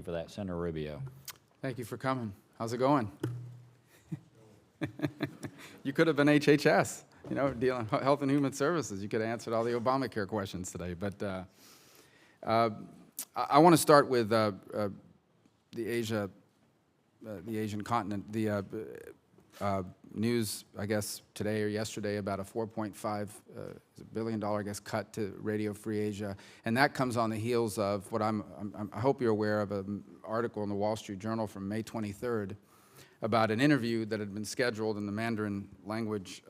for that. Senator Rubio. Thank you for coming. How's it going? You could have been HHS, you know, dealing Health and Human Services. You could have answered all the Obamacare questions today. But I want to start with the Asian continent. The news, I guess, today or yesterday about a $4.5 billion, I guess, cut to Radio Free Asia, and that comes on the heels of what I hope you're aware of, an article in the Wall Street Journal from May 23rd about an interview that had been scheduled in the Mandarin language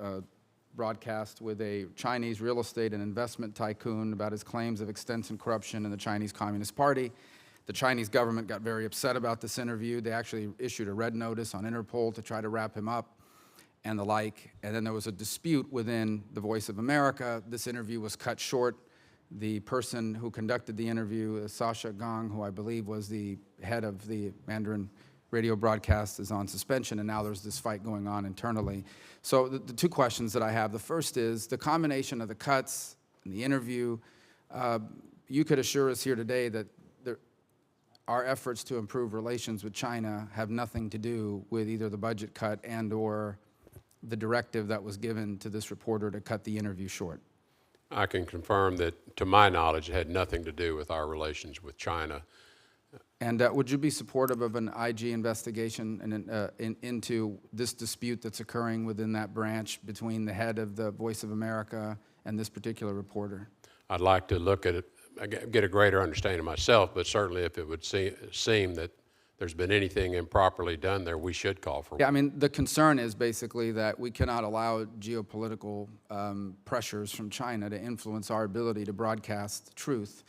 broadcast with a Chinese real estate and investment tycoon about his claims of extensive corruption in the Chinese Communist Party. The Chinese government got very upset about this interview. They actually issued a red notice on Interpol to try to wrap him up and the like. And then there was a dispute within the Voice of America. This interview was cut short. The person who conducted the interview, Sasha Gong, who I believe was the head of the Mandarin radio broadcast, is on suspension, and now there's this fight going on internally. So the two questions that I have, the first is the combination of the cuts and the interview. You could assure us here today that our efforts to improve relations with China have nothing to do with either the budget cut and or the directive that was given to this reporter to cut the interview short. I can confirm that, to my knowledge, it had nothing to do with our relations with China. And would you be supportive of an IG investigation into this dispute that's occurring within that branch between the head of the Voice of America and this particular reporter? I'd like to look at it, get a greater understanding myself, but certainly if it would seem that there's been anything improperly done there, we should call for one. Yeah, I mean, the concern is basically that we cannot allow geopolitical pressures from China to influence our ability to broadcast truth,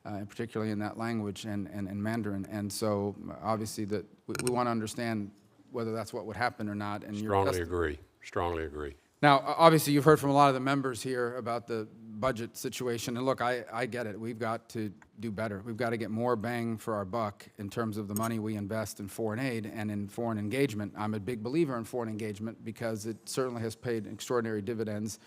particularly in that language and Mandarin. And so, obviously, that we want to understand whether that's what would happen or not. And strongly agree. Strongly agree. Now, obviously, you've heard from a lot of the members here about the budget situation. And look, I get it. We've got to do better. We've got to get more bang for our buck in terms of the money we invest in foreign aid and in foreign engagement. I'm a big believer in foreign engagement because it certainly has paid extraordinary dividends.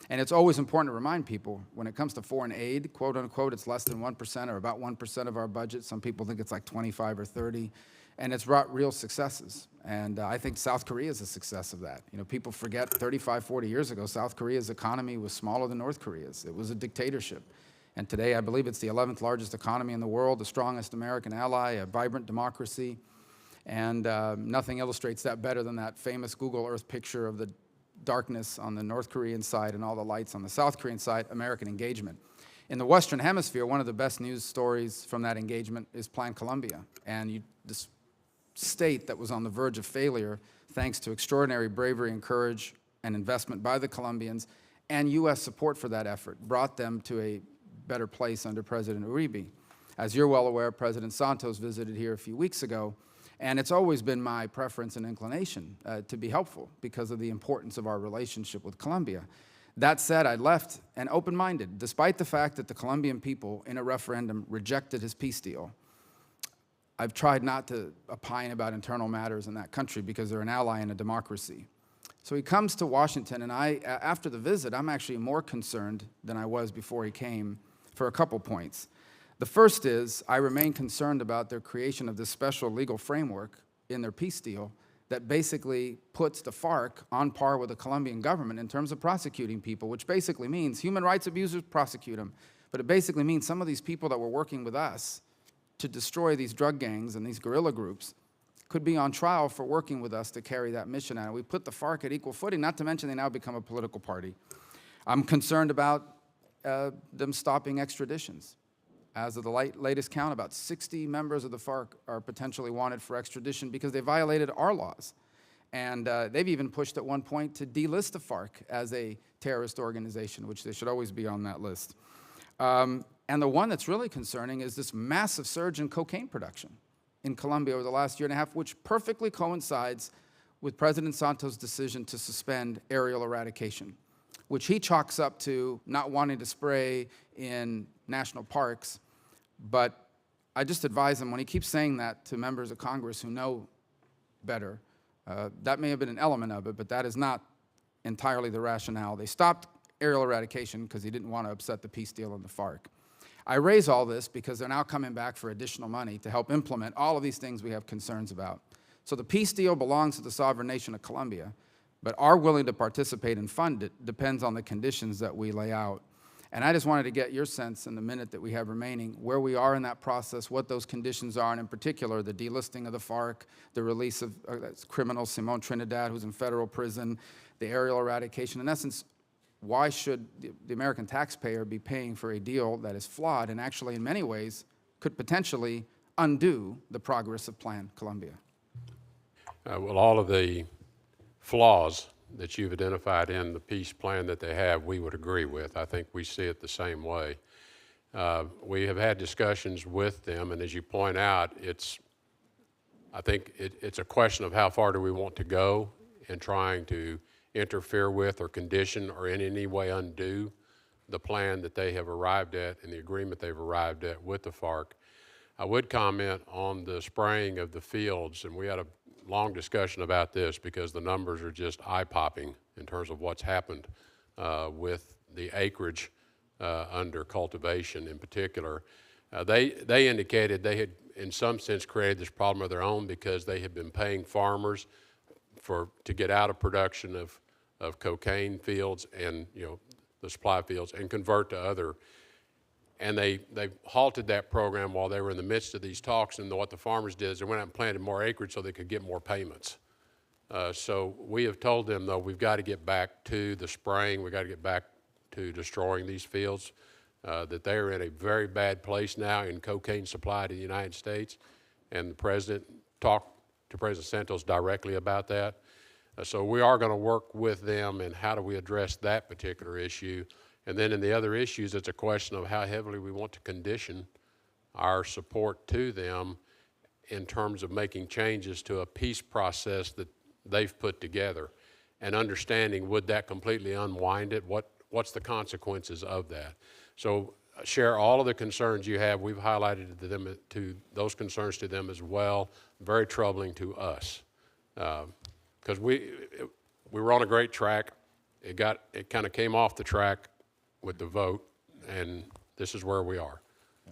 And it's always important to remind people, when it comes to foreign aid, quote unquote, it's less than 1% or about 1% of our budget. Some people think it's like 25 or 30. And it's brought real successes. And I think South Korea is a success of that. You know, people forget 35, 40 years ago, South Korea's economy was smaller than North Korea's. It was a dictatorship. And today, I believe it's the 11th largest economy in the world, the strongest American ally, a vibrant democracy. And nothing illustrates that better than that famous Google Earth picture of the darkness on the North Korean side and all the lights on the South Korean side, American engagement. In the Western Hemisphere, one of the best news stories from that engagement is Plan Colombia. And this state that was on the verge of failure, thanks to extraordinary bravery and courage and investment by the Colombians and U.S. support for that effort, brought them to a better place under President Uribe. As you're well aware, President Santos visited here a few weeks ago, and it's always been my preference and inclination to be helpful because of the importance of our relationship with Colombia. That said, I left and open-minded, despite the fact that the Colombian people in a referendum rejected his peace deal. I've tried not to opine about internal matters in that country because they're an ally in a democracy. So he comes to Washington, and after the visit, I'm actually more concerned than I was before he came for a couple points. The first is, I remain concerned about their creation of this special legal framework in their peace deal that basically puts the FARC on par with the Colombian government in terms of prosecuting people, which basically means human rights abusers prosecute them. But it basically means some of these people that were working with us to destroy these drug gangs and these guerrilla groups could be on trial for working with us to carry that mission out. We put the FARC at equal footing, not to mention they now become a political party. I'm concerned about them stopping extraditions. As of the latest count, about 60 members of the FARC are potentially wanted for extradition because they violated our laws. And they've even pushed at one point to delist the FARC as a terrorist organization, which they should always be on that list. And the one that's really concerning is this massive surge in cocaine production in Colombia over the last year and a half, which perfectly coincides with President Santos' decision to suspend aerial eradication, which he chalks up to not wanting to spray in national parks. But I just advise him, when he keeps saying that to members of Congress who know better, that may have been an element of it, but that is not entirely the rationale. They stopped aerial eradication because he didn't want to upset the peace deal in the FARC. I raise all this because they're now coming back for additional money to help implement all of these things we have concerns about. So the peace deal belongs to the sovereign nation of Colombia, but our willing to participate and fund it depends on the conditions that we lay out. And I just wanted to get your sense in the minute that we have remaining, where we are in that process, what those conditions are, and in particular, the delisting of the FARC, the release of criminal Simon Trinidad, who's in federal prison, the aerial eradication. In essence, why should the American taxpayer be paying for a deal that is flawed and actually, in many ways, could potentially undo the progress of Plan Colombia? Well, all of the flaws that you've identified in the peace plan that they have, we would agree with. I think we see it the same way. We have had discussions with them, and as you point out, I think it's a question of how far do we want to go in trying to interfere with or condition or in any way undo the plan that they have arrived at and the agreement they've arrived at with the FARC. I would comment on the spraying of the fields, and we had a long discussion about this because the numbers are just eye-popping in terms of what's happened with the acreage under cultivation in particular. They indicated they had, in some sense, created this problem of their own because they had been paying farmers to get out of production of cocaine fields and the supply fields and convert to other. And they halted that program while they were in the midst of these talks, and what the farmers did is they went out and planted more acreage so they could get more payments. So we have told them, though, we've got to get back to the spraying, we've got to get back to destroying these fields, that they are in a very bad place now in cocaine supply to the United States, and the President talked to President Santos directly about that. So we are going to work with them in how do we address that particular issue. And then in the other issues, it's a question of how heavily we want to condition our support to them in terms of making changes to a peace process that they've put together and understanding would that completely unwind it? What's the consequences of that? So share all of the concerns you have. We've highlighted to those concerns to them as well. Very troubling to us. Because we were on a great track. It kind of came off the track with the vote, and this is where we are.